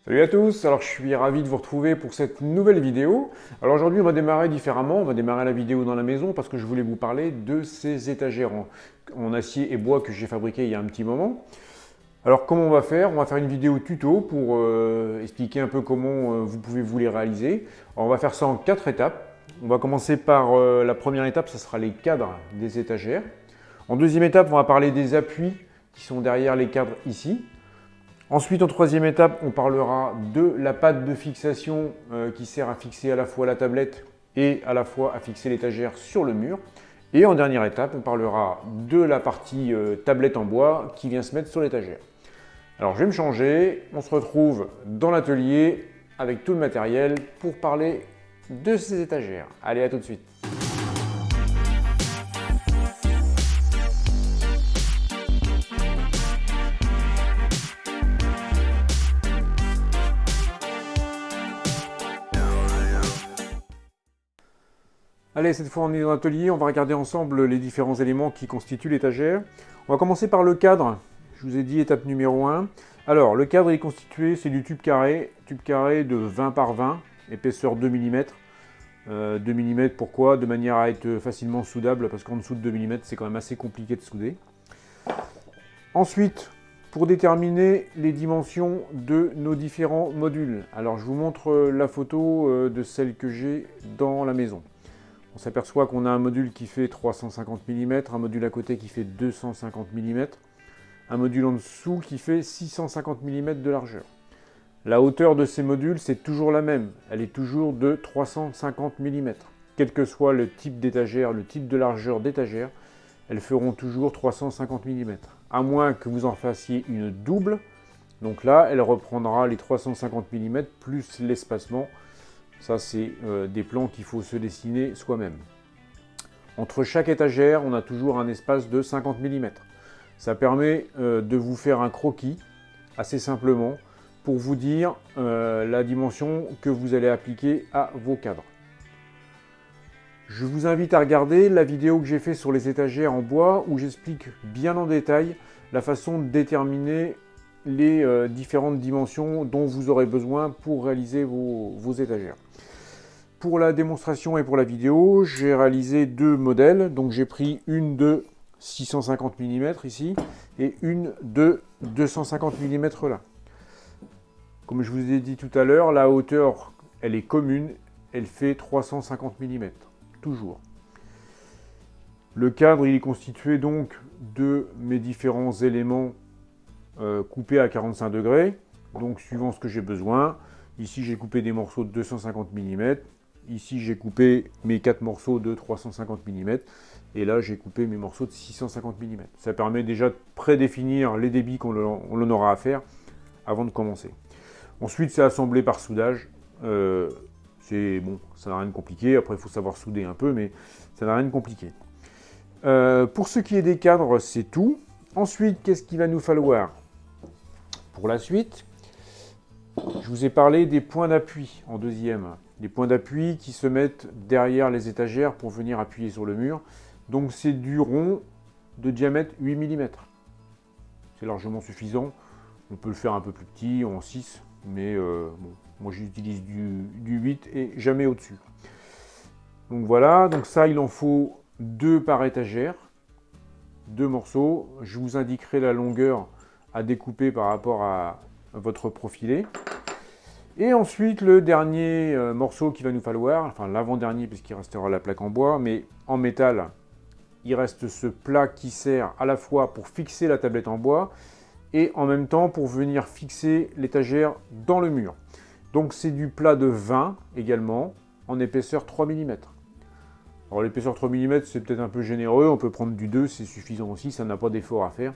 Salut à tous, alors je suis ravi de vous retrouver pour cette nouvelle vidéo. Alors aujourd'hui on va démarrer différemment, on va démarrer la vidéo dans la maison parce que je voulais vous parler de ces étagères en acier et bois que j'ai fabriquées il y a un petit moment. Alors comment on va faire? On va faire une vidéo tuto pour expliquer un peu comment vous pouvez vous les réaliser. Alors, on va faire ça en 4 étapes. On va commencer par la première étape, ce sera les cadres des étagères. En deuxième étape, on va parler des appuis qui sont derrière les cadres ici. Ensuite, en troisième étape, on parlera de la patte de fixation qui sert à fixer à la fois la tablette et à la fois à fixer l'étagère sur le mur. Et en dernière étape, on parlera de la partie tablette en bois qui vient se mettre sur l'étagère. Alors je vais me changer, on se retrouve dans l'atelier avec tout le matériel pour parler de ces étagères. Allez, à tout de suite. Allez, cette fois on est dans l'atelier, on va regarder ensemble les différents éléments qui constituent l'étagère. On va commencer par le cadre. Je vous ai dit étape numéro 1. Alors, le cadre est constitué, c'est du tube carré de 20 par 20, épaisseur 2 mm. 2 mm, pourquoi? De manière à être facilement soudable, parce qu'en dessous de 2 mm, c'est quand même assez compliqué de souder. Ensuite, pour déterminer les dimensions de nos différents modules. Alors, je vous montre la photo de celle que j'ai dans la maison. On s'aperçoit qu'on a un module qui fait 350 mm, un module à côté qui fait 250 mm, un module en dessous qui fait 650 mm de largeur. La hauteur de ces modules, c'est toujours la même, elle est toujours de 350 mm. Quel que soit le type d'étagère, le type de largeur d'étagère, elles feront toujours 350 mm. À moins que vous en fassiez une double, donc là, elle reprendra les 350 mm plus l'espacement. Ça, c'est des plans qu'il faut se dessiner soi-même. Entre chaque étagère, on a toujours un espace de 50 mm. Ça permet de vous faire un croquis, assez simplement, pour vous dire la dimension que vous allez appliquer à vos cadres. Je vous invite à regarder la vidéo que j'ai faite sur les étagères en bois, où j'explique bien en détail la façon de déterminer les différentes dimensions dont vous aurez besoin pour réaliser vos étagères. Pour la démonstration et pour la vidéo, j'ai réalisé deux modèles. Donc j'ai pris une de 650 mm ici et une de 250 mm là. Comme je vous ai dit tout à l'heure, la hauteur, elle est commune, elle fait 350 mm, toujours. Le cadre, il est constitué donc de mes différents éléments coupé à 45 degrés, donc suivant ce que j'ai besoin. Ici, j'ai coupé des morceaux de 250 mm. Ici, j'ai coupé mes 4 morceaux de 350 mm. Et là, j'ai coupé mes morceaux de 650 mm. Ça permet déjà de prédéfinir les débits qu'on en aura à faire avant de commencer. Ensuite, c'est assemblé par soudage. C'est bon, ça n'a rien de compliqué. Après, il faut savoir souder un peu, mais ça n'a rien de compliqué. Pour ce qui est des cadres, c'est tout. Ensuite, qu'est-ce qu'il va nous falloir? Pour la suite, je vous ai parlé des points d'appui en deuxième. Les points d'appui qui se mettent derrière les étagères pour venir appuyer sur le mur. Donc c'est du rond de diamètre 8 mm. C'est largement suffisant. On peut le faire un peu plus petit, en 6, mais bon, moi j'utilise du 8 et jamais au-dessus. Donc voilà, donc ça il en faut 2 par étagère. 2 morceaux. Je vous indiquerai la longueur à découper par rapport à votre profilé. Et ensuite, le dernier morceau qu'il va nous falloir, enfin l'avant-dernier puisqu'il restera la plaque en bois, mais en métal, il reste ce plat qui sert à la fois pour fixer la tablette en bois et en même temps pour venir fixer l'étagère dans le mur. Donc c'est du plat de 20 également, en épaisseur 3 mm. Alors l'épaisseur 3 mm, c'est peut-être un peu généreux, on peut prendre du 2, c'est suffisant aussi, ça n'a pas d'effort à faire.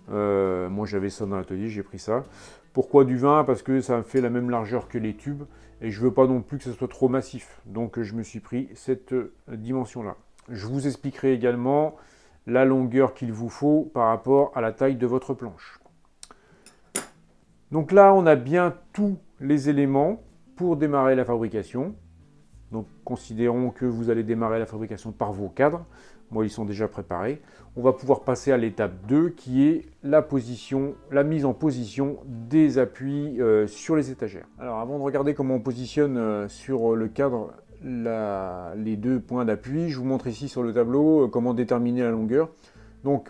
Moi j'avais ça dans l'atelier, j'ai pris ça. Pourquoi du 20? Parce que ça fait la même largeur que les tubes, et je veux pas non plus que ce soit trop massif. Donc je me suis pris cette dimension-là. Je vous expliquerai également la longueur qu'il vous faut par rapport à la taille de votre planche. Donc là, on a bien tous les éléments pour démarrer la fabrication. Donc considérons que vous allez démarrer la fabrication par vos cadres. Moi, ils sont déjà préparés. On va pouvoir passer à l'étape 2 qui est la mise en position des appuis sur les étagères. Alors avant de regarder comment on positionne sur le cadre les deux points d'appui, je vous montre ici sur le tableau comment déterminer la longueur. Donc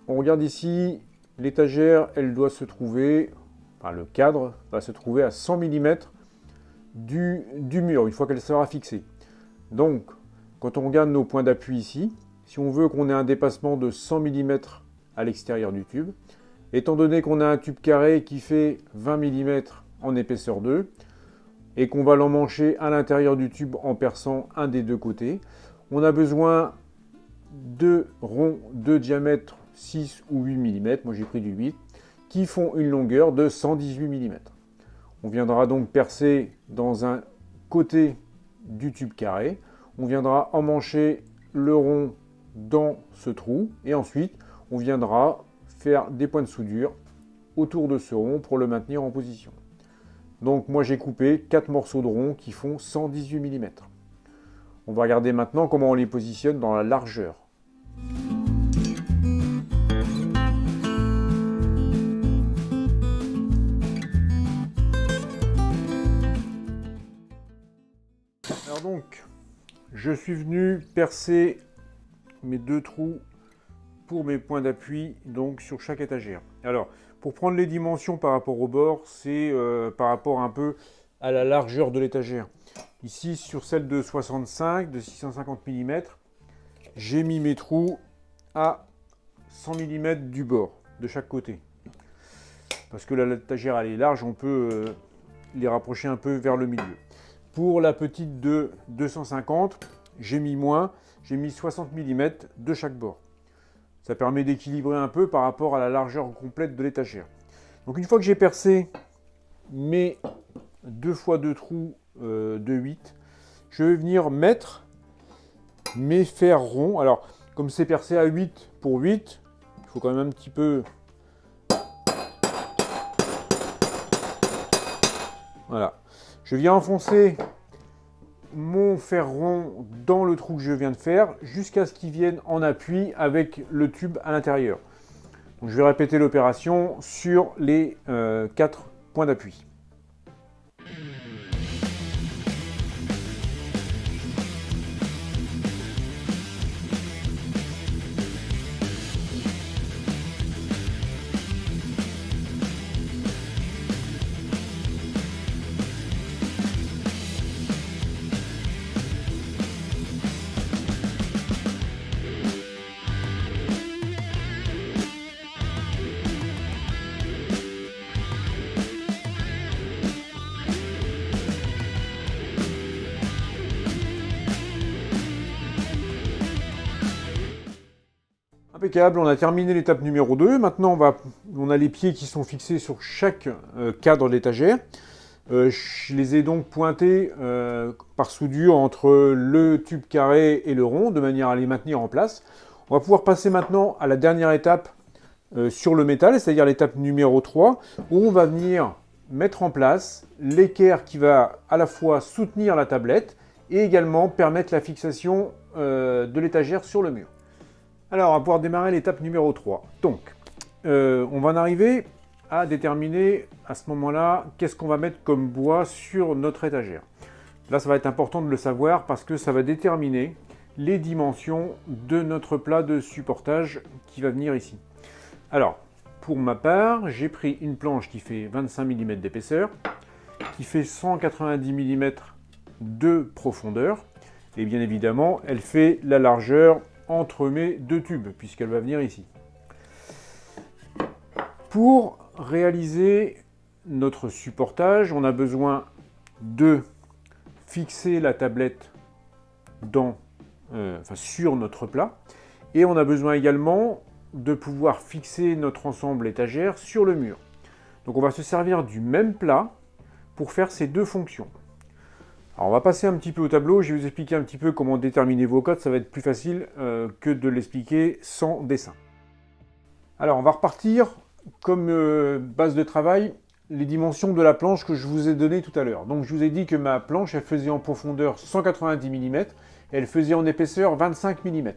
on regarde ici, l'étagère, elle doit se trouver, enfin le cadre va se trouver à 100 mm du mur, une fois qu'elle sera fixée. Donc quand on regarde nos points d'appui ici, si on veut qu'on ait un dépassement de 100 mm à l'extérieur du tube, étant donné qu'on a un tube carré qui fait 20 mm en épaisseur 2, et qu'on va l'emmancher à l'intérieur du tube en perçant un des deux côtés, on a besoin de ronds de diamètre 6 ou 8 mm, moi j'ai pris du 8, qui font une longueur de 118 mm. On viendra donc percer dans un côté du tube carré, on viendra emmancher le rond dans ce trou et ensuite on viendra faire des points de soudure autour de ce rond pour le maintenir en position. Donc moi j'ai coupé 4 morceaux de rond qui font 118 mm. On va regarder maintenant comment on les positionne dans la largeur. Alors donc, je suis venu percer mes deux trous pour mes points d'appui donc sur chaque étagère. Alors, pour prendre les dimensions par rapport au bord, c'est par rapport un peu à la largeur de l'étagère. Ici, sur celle de 65, de 650 mm, j'ai mis mes trous à 100 mm du bord, de chaque côté. Parce que l'étagère elle est large, on peut les rapprocher un peu vers le milieu. Pour la petite de 250, j'ai mis moins, j'ai mis 60 mm de chaque bord. Ça permet d'équilibrer un peu par rapport à la largeur complète de l'étagère. Donc une fois que j'ai percé mes 2 x 2 trous de 8, je vais venir mettre mes fers ronds. Alors comme c'est percé à 8 pour 8, il faut quand même un petit peu... Voilà. Je viens enfoncer mon fer rond dans le trou que je viens de faire jusqu'à ce qu'il vienne en appui avec le tube à l'intérieur. Donc je vais répéter l'opération sur les 4 points d'appui. Impeccable, on a terminé l'étape numéro 2. Maintenant, on a les pieds qui sont fixés sur chaque cadre d'étagère. Je les ai donc pointés par soudure entre le tube carré et le rond, de manière à les maintenir en place. On va pouvoir passer maintenant à la dernière étape sur le métal, c'est-à-dire l'étape numéro 3, où on va venir mettre en place l'équerre qui va à la fois soutenir la tablette et également permettre la fixation de l'étagère sur le mur. Alors, on va pouvoir démarrer l'étape numéro 3. Donc, on va en arriver à déterminer à ce moment-là qu'est-ce qu'on va mettre comme bois sur notre étagère. Là, ça va être important de le savoir parce que ça va déterminer les dimensions de notre plat de supportage qui va venir ici. Alors, pour ma part, j'ai pris une planche qui fait 25 mm d'épaisseur, qui fait 190 mm de profondeur, et bien évidemment, elle fait la largeur entre mes deux tubes, puisqu'elle va venir ici. Pour réaliser notre supportage, on a besoin de fixer la tablette sur notre plat, et on a besoin également de pouvoir fixer notre ensemble étagère sur le mur. Donc on va se servir du même plat pour faire ces deux fonctions. Alors on va passer un petit peu au tableau, je vais vous expliquer un petit peu comment déterminer vos cotes, ça va être plus facile que de l'expliquer sans dessin. Alors on va repartir comme base de travail les dimensions de la planche que je vous ai donné tout à l'heure. Donc je vous ai dit que ma planche elle faisait en profondeur 190 mm et elle faisait en épaisseur 25 mm.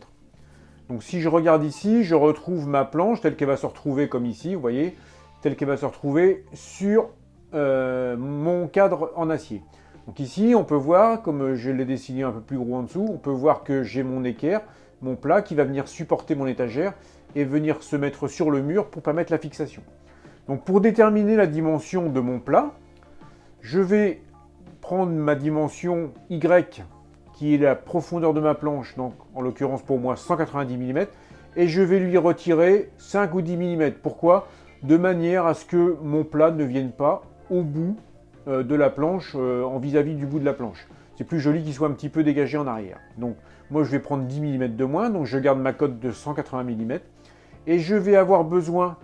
Donc si je regarde ici, je retrouve ma planche telle qu'elle va se retrouver comme ici, vous voyez, telle qu'elle va se retrouver sur mon cadre en acier. Donc ici, on peut voir, comme je l'ai dessiné un peu plus gros en dessous, on peut voir que j'ai mon équerre, mon plat qui va venir supporter mon étagère et venir se mettre sur le mur pour permettre la fixation. Donc pour déterminer la dimension de mon plat, je vais prendre ma dimension Y, qui est la profondeur de ma planche, donc en l'occurrence pour moi 190 mm, et je vais lui retirer 5 ou 10 mm. Pourquoi? De manière à ce que mon plat ne vienne pas au bout de la planche, en vis-à-vis du bout de la planche. C'est plus joli qu'il soit un petit peu dégagé en arrière. Donc moi je vais prendre 10 mm de moins, donc je garde ma cote de 180 mm, et je vais avoir besoin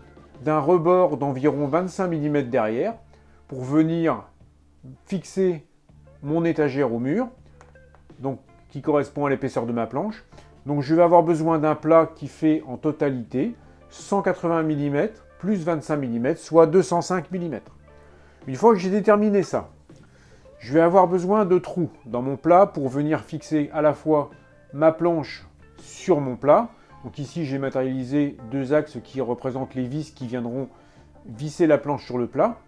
d'un rebord d'environ 25 mm derrière pour venir fixer mon étagère au mur, donc qui correspond à l'épaisseur de ma planche. Donc je vais avoir besoin d'un plat qui fait en totalité 180 mm plus 25 mm, soit 205 mm. Une fois que j'ai déterminé ça, je vais avoir besoin de trous dans mon plat pour venir fixer à la fois ma planche sur mon plat. Donc ici j'ai matérialisé deux axes qui représentent les vis qui viendront visser la planche sur le plat.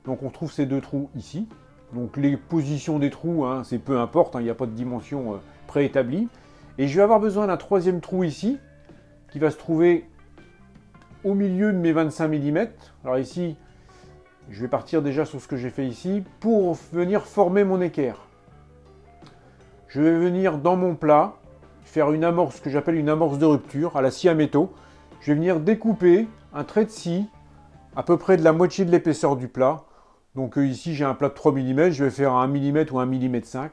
Donc on trouve ces deux trous ici. Donc les positions des trous, hein, c'est peu importe, il n'y a pas de dimension préétablie. Et je vais avoir besoin d'un troisième trou ici, qui va se trouver au milieu de mes 25 mm. Alors ici, je vais partir déjà sur ce que j'ai fait ici, pour venir former mon équerre. Je vais venir dans mon plat, faire une amorce, que j'appelle une amorce de rupture, à la scie à métaux. Je vais venir découper un trait de scie, à peu près de la moitié de l'épaisseur du plat. Donc ici j'ai un plat de 3 mm, je vais faire un 1 mm ou 1 mm 5.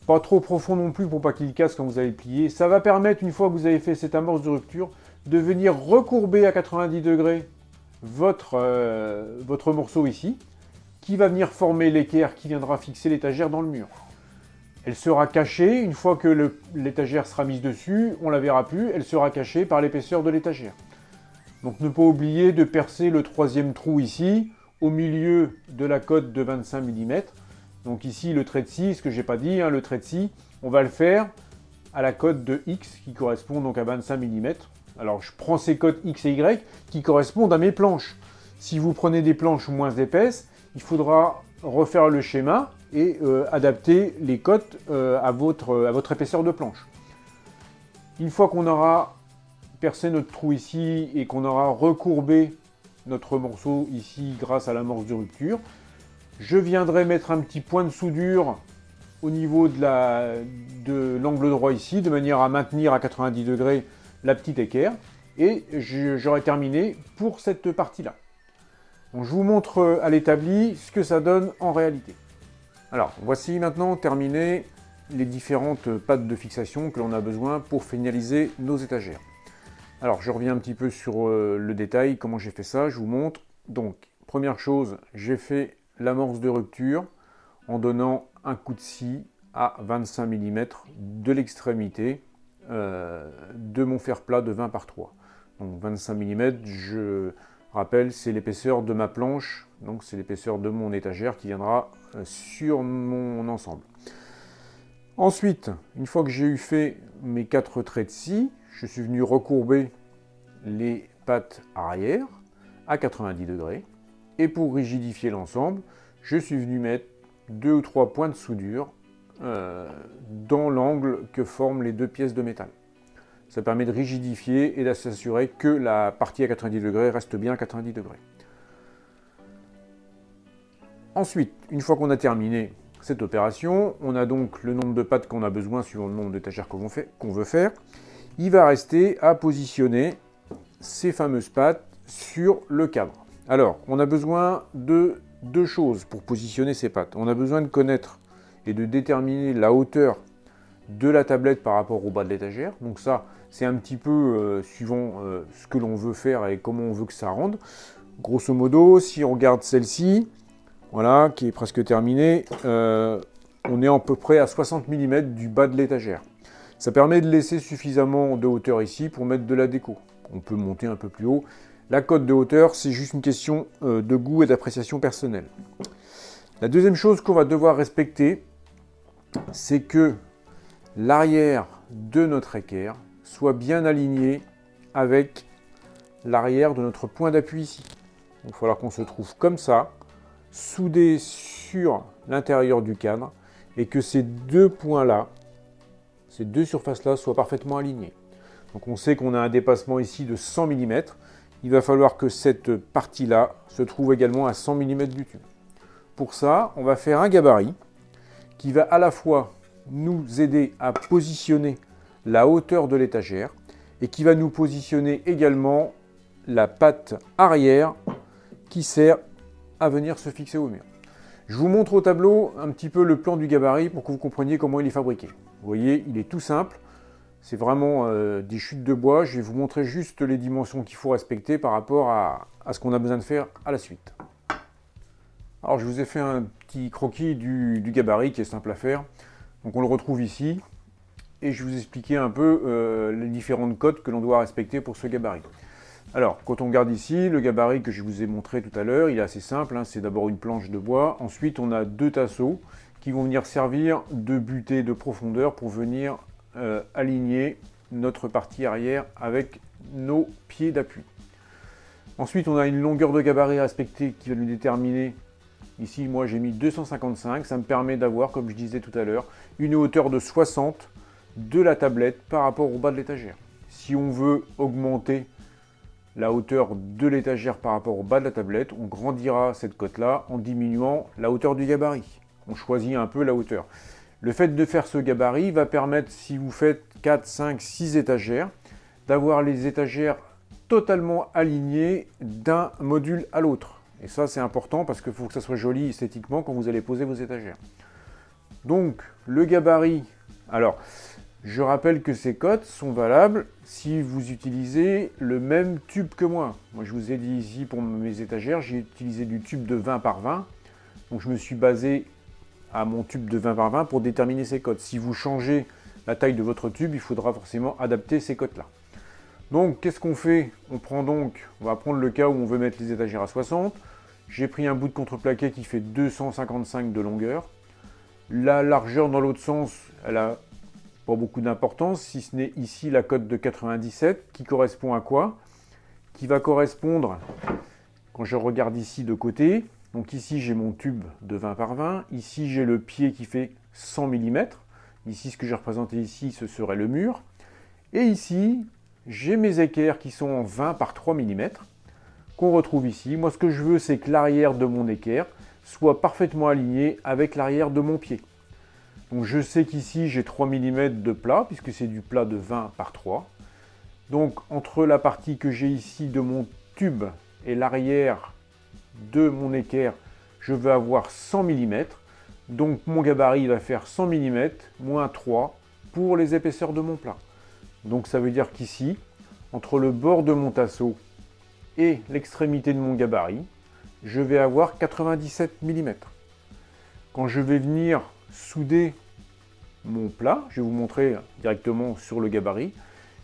Pas trop profond non plus pour pas qu'il casse quand vous allez le plier. Ça va permettre, une fois que vous avez fait cette amorce de rupture, de venir recourber à 90 degrés votre morceau ici, qui va venir former l'équerre qui viendra fixer l'étagère dans le mur. Elle sera cachée, une fois que l'étagère sera mise dessus, on la verra plus, elle sera cachée par l'épaisseur de l'étagère. Donc ne pas oublier de percer le troisième trou ici, au milieu de la cote de 25 mm. Donc ici le trait de scie, ce que j'ai pas dit, hein, le trait de scie, on va le faire à la cote de X qui correspond donc à 25 mm. Alors je prends ces cotes X et Y qui correspondent à mes planches. Si vous prenez des planches moins épaisses, il faudra refaire le schéma et adapter les cotes à votre épaisseur de planche. Une fois qu'on aura percé notre trou ici et qu'on aura recourbé notre morceau ici grâce à l'amorce de rupture, je viendrai mettre un petit point de soudure au niveau de l'angle droit ici, de manière à maintenir à 90 degrés la petite équerre, et j'aurai terminé pour cette partie-là. Donc je vous montre à l'établi ce que ça donne en réalité. Alors voici maintenant terminé les différentes pattes de fixation que l'on a besoin pour finaliser nos étagères. Alors je reviens un petit peu sur le détail, comment j'ai fait ça, je vous montre. Donc première chose, j'ai fait l'amorce de rupture en donnant un coup de scie à 25 mm de l'extrémité de mon fer plat de 20 par 3. Donc 25 mm, je rappelle, c'est l'épaisseur de ma planche, donc c'est l'épaisseur de mon étagère qui viendra sur mon ensemble. Ensuite, une fois que j'ai eu fait mes 4 traits de scie, je suis venu recourber les pattes arrière à 90 degrés. Et pour rigidifier l'ensemble, je suis venu mettre 2 ou 3 points de soudure dans l'angle que forment les deux pièces de métal. Ça permet de rigidifier et de s'assurer que la partie à 90 degrés reste bien à 90 degrés. Ensuite, une fois qu'on a terminé cette opération, on a donc le nombre de pattes qu'on a besoin suivant le nombre d'étagères qu'on veut faire. Il va rester à positionner ces fameuses pattes sur le cadre. Alors, on a besoin de deux choses pour positionner ces pattes. On a besoin de connaître et de déterminer la hauteur de la tablette par rapport au bas de l'étagère. Donc ça, c'est un petit peu suivant ce que l'on veut faire et comment on veut que ça rende. Grosso modo, si on regarde celle-ci, voilà, qui est presque terminée, on est à peu près à 60 mm du bas de l'étagère. Ça permet de laisser suffisamment de hauteur ici pour mettre de la déco. On peut monter un peu plus haut. La cote de hauteur, c'est juste une question de goût et d'appréciation personnelle. La deuxième chose qu'on va devoir respecter, c'est que l'arrière de notre équerre soit bien aligné avec l'arrière de notre point d'appui ici. Il va falloir qu'on se trouve comme ça, soudé sur l'intérieur du cadre, et que ces deux points-là, ces deux surfaces-là soient parfaitement alignées. Donc on sait qu'on a un dépassement ici de 100 mm. Il va falloir que cette partie-là se trouve également à 100 mm du tube. Pour ça, on va faire un gabarit qui va à la fois nous aider à positionner la hauteur de l'étagère et qui va nous positionner également la patte arrière qui sert à venir se fixer au mur. Je vous montre au tableau un petit peu le plan du gabarit pour que vous compreniez comment il est fabriqué. Vous voyez, il est tout simple. C'est vraiment des chutes de bois. Je vais vous montrer juste les dimensions qu'il faut respecter par rapport à ce qu'on a besoin de faire à la suite. Alors, je vous ai fait un petit croquis du gabarit qui est simple à faire. Donc, on le retrouve ici. Et je vais vous expliquer un peu les différentes cotes que l'on doit respecter pour ce gabarit. Alors, quand on regarde ici, le gabarit que je vous ai montré tout à l'heure, il est assez simple. Hein, c'est d'abord une planche de bois. Ensuite, on a deux tasseaux qui vont venir servir de butée de profondeur pour venir aligner notre partie arrière avec nos pieds d'appui. Ensuite, on a une longueur de gabarit à respecter qui va nous déterminer. Ici, moi, j'ai mis 255. Ça me permet d'avoir, comme je disais tout à l'heure, une hauteur de 60 de la tablette par rapport au bas de l'étagère. Si on veut augmenter la hauteur de l'étagère par rapport au bas de la tablette, on grandira cette cote-là en diminuant la hauteur du gabarit. On choisit un peu la hauteur. Le fait de faire ce gabarit va permettre, si vous faites 4, 5, 6 étagères, d'avoir les étagères totalement alignées d'un module à l'autre. Et ça, c'est important parce qu'il faut que ça soit joli esthétiquement quand vous allez poser vos étagères. Donc, le gabarit, alors, je rappelle que ces cotes sont valables si vous utilisez le même tube que moi. Moi, je vous ai dit ici pour mes étagères, j'ai utilisé du tube de 20 par 20. Donc, je me suis basé à mon tube de 20 par 20 pour déterminer ces cotes. Si vous changez la taille de votre tube, il faudra forcément adapter ces cotes-là. Donc, qu'est-ce qu'on fait? On va prendre le cas où on veut mettre les étagères à 60. J'ai pris un bout de contreplaqué qui fait 255 de longueur. La largeur dans l'autre sens, elle a pas beaucoup d'importance, si ce n'est ici la cote de 97, qui correspond à quoi? Qui va correspondre, quand je regarde ici de côté, donc ici j'ai mon tube de 20 par 20, ici j'ai le pied qui fait 100 mm, ici ce que j'ai représenté ici ce serait le mur, et ici j'ai mes équerres qui sont en 20 par 3 mm, qu'on retrouve ici. Moi ce que je veux c'est que l'arrière de mon équerre soit parfaitement aligné avec l'arrière de mon pied. Donc je sais qu'ici j'ai 3 mm de plat, puisque c'est du plat de 20 par 3. Donc entre la partie que j'ai ici de mon tube et l'arrière de mon équerre, je vais avoir 100 mm. Donc mon gabarit va faire 100 mm moins 3 pour les épaisseurs de mon plat. Donc ça veut dire qu'ici, entre le bord de mon tasseau et l'extrémité de mon gabarit, je vais avoir 97 mm. Quand je vais venir souder mon plat, je vais vous montrer directement sur le gabarit.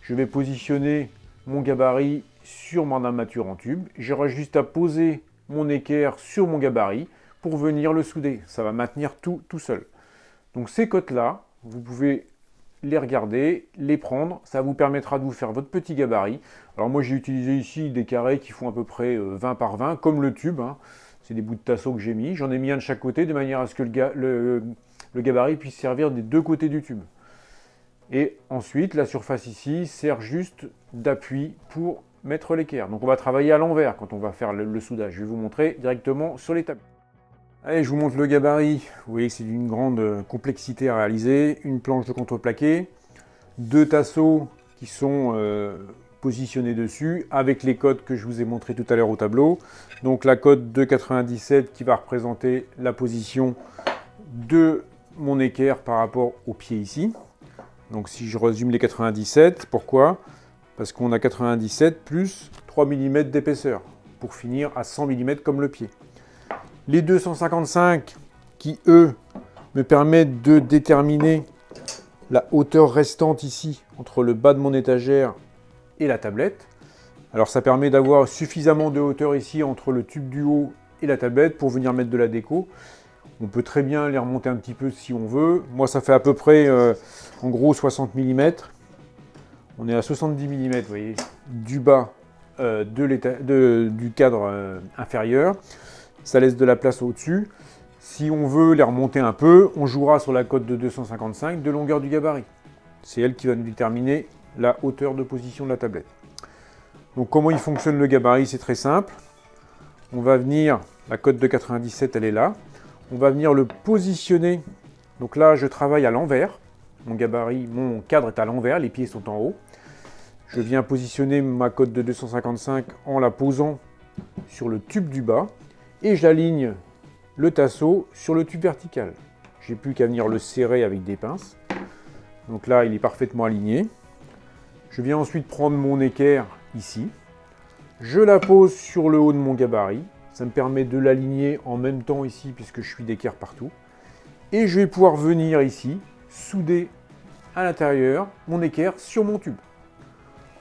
Je vais positionner mon gabarit sur mon armature en tube. J'aurai juste à poser mon équerre sur mon gabarit pour venir le souder. Ça va maintenir tout seul. Donc ces cotes-là, vous pouvez les regarder, les prendre. Ça vous permettra de vous faire votre petit gabarit. Alors moi j'ai utilisé ici des carrés qui font à peu près 20 par 20, comme le tube. Hein. C'est des bouts de tasseau que j'ai mis. J'en ai mis un de chaque côté de manière à ce que le gabarit puisse servir des deux côtés du tube. Et ensuite, la surface ici sert juste d'appui pour mettre l'équerre. Donc on va travailler à l'envers quand on va faire le soudage. Je vais vous montrer directement sur les tables. Allez, je vous montre le gabarit. Vous voyez que c'est d'une grande complexité à réaliser. Une planche de contreplaqué, deux tasseaux qui sont positionnés dessus avec les codes que je vous ai montré tout à l'heure au tableau. Donc la cote de 97 qui va représenter la position de mon équerre par rapport au pied ici. Donc si je résume les 97, pourquoi? Parce qu'on a 97 plus 3 mm d'épaisseur pour finir à 100 mm comme le pied. Les 255 qui, eux, me permettent de déterminer la hauteur restante ici entre le bas de mon étagère et la tablette. Alors ça permet d'avoir suffisamment de hauteur ici entre le tube du haut et la tablette pour venir mettre de la déco. On peut très bien les remonter un petit peu si on veut. Moi ça fait à peu près en gros 60 mm. On est à 70 mm, vous voyez, du bas du cadre inférieur. Ça laisse de la place au-dessus. Si on veut les remonter un peu, on jouera sur la cote de 255 de longueur du gabarit. C'est elle qui va nous déterminer la hauteur de position de la tablette. Donc comment il fonctionne le gabarit, c'est très simple. On va venir, la cote de 97, elle est là. On va venir le positionner. Donc là, je travaille à l'envers. Mon gabarit, mon cadre est à l'envers, les pieds sont en haut. Je viens positionner ma cote de 255 en la posant sur le tube du bas et j'aligne le tasseau sur le tube vertical. J'ai plus qu'à venir le serrer avec des pinces. Donc là, il est parfaitement aligné. Je viens ensuite prendre mon équerre ici. Je la pose sur le haut de mon gabarit. Ça me permet de l'aligner en même temps ici puisque je suis d'équerre partout. Et je vais pouvoir venir ici, souder à l'intérieur mon équerre sur mon tube.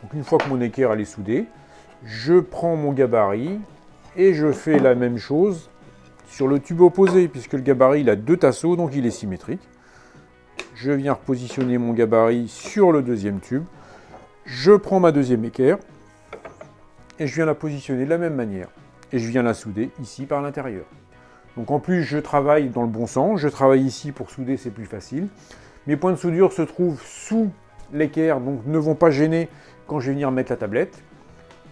Donc une fois que mon équerre elle est soudée, je prends mon gabarit et je fais la même chose sur le tube opposé, puisque le gabarit il a deux tasseaux, donc il est symétrique. Je viens repositionner mon gabarit sur le deuxième tube. Je prends ma deuxième équerre et je viens la positionner de la même manière. Et je viens la souder ici par l'intérieur. Donc en plus, je travaille dans le bon sens. Je travaille ici pour souder, c'est plus facile. Mes points de soudure se trouvent sous l'équerre, donc ne vont pas gêner quand je vais venir mettre la tablette.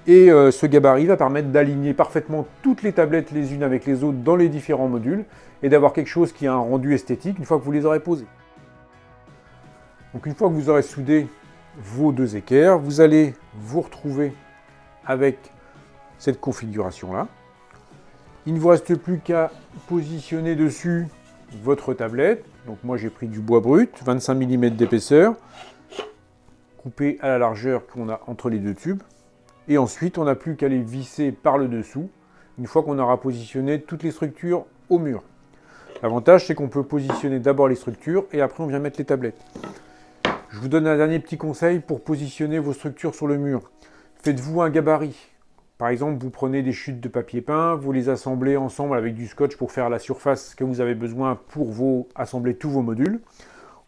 Et ce gabarit va permettre d'aligner parfaitement toutes les tablettes les unes avec les autres dans les différents modules et d'avoir quelque chose qui a un rendu esthétique une fois que vous les aurez posés. Donc une fois que vous aurez soudé vos deux équerres, vous allez vous retrouver avec cette configuration-là. Il ne vous reste plus qu'à positionner dessus votre tablette. Donc moi j'ai pris du bois brut, 25 mm d'épaisseur, coupé à la largeur qu'on a entre les deux tubes. Et ensuite, on n'a plus qu'à les visser par le dessous, une fois qu'on aura positionné toutes les structures au mur. L'avantage, c'est qu'on peut positionner d'abord les structures et après on vient mettre les tablettes. Je vous donne un dernier petit conseil pour positionner vos structures sur le mur. Faites-vous un gabarit. Par exemple, vous prenez des chutes de papier peint, vous les assemblez ensemble avec du scotch pour faire la surface que vous avez besoin pour assembler tous vos modules.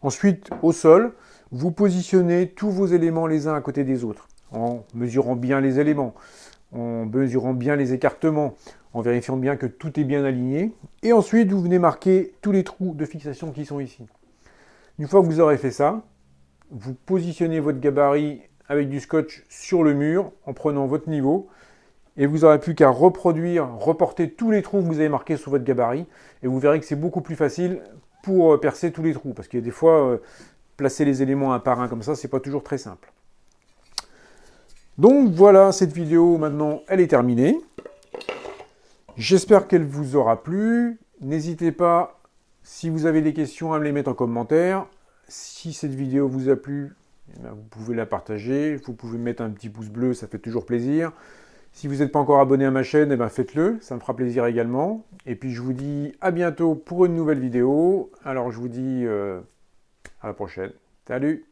Ensuite, au sol, vous positionnez tous vos éléments les uns à côté des autres, en mesurant bien les éléments, en mesurant bien les écartements, en vérifiant bien que tout est bien aligné. Et ensuite, vous venez marquer tous les trous de fixation qui sont ici. Une fois que vous aurez fait ça, vous positionnez votre gabarit avec du scotch sur le mur en prenant votre niveau. Et vous n'aurez plus qu'à reporter tous les trous que vous avez marqués sur votre gabarit. Et vous verrez que c'est beaucoup plus facile pour percer tous les trous. Parce qu'il y a des fois, placer les éléments un par un comme ça, c'est pas toujours très simple. Donc voilà, cette vidéo maintenant, elle est terminée. J'espère qu'elle vous aura plu. N'hésitez pas, si vous avez des questions, à me les mettre en commentaire. Si cette vidéo vous a plu, vous pouvez la partager. Vous pouvez mettre un petit pouce bleu, ça fait toujours plaisir. Si vous n'êtes pas encore abonné à ma chaîne, faites-le, ça me fera plaisir également. Et puis je vous dis à bientôt pour une nouvelle vidéo. Alors je vous dis à la prochaine. Salut!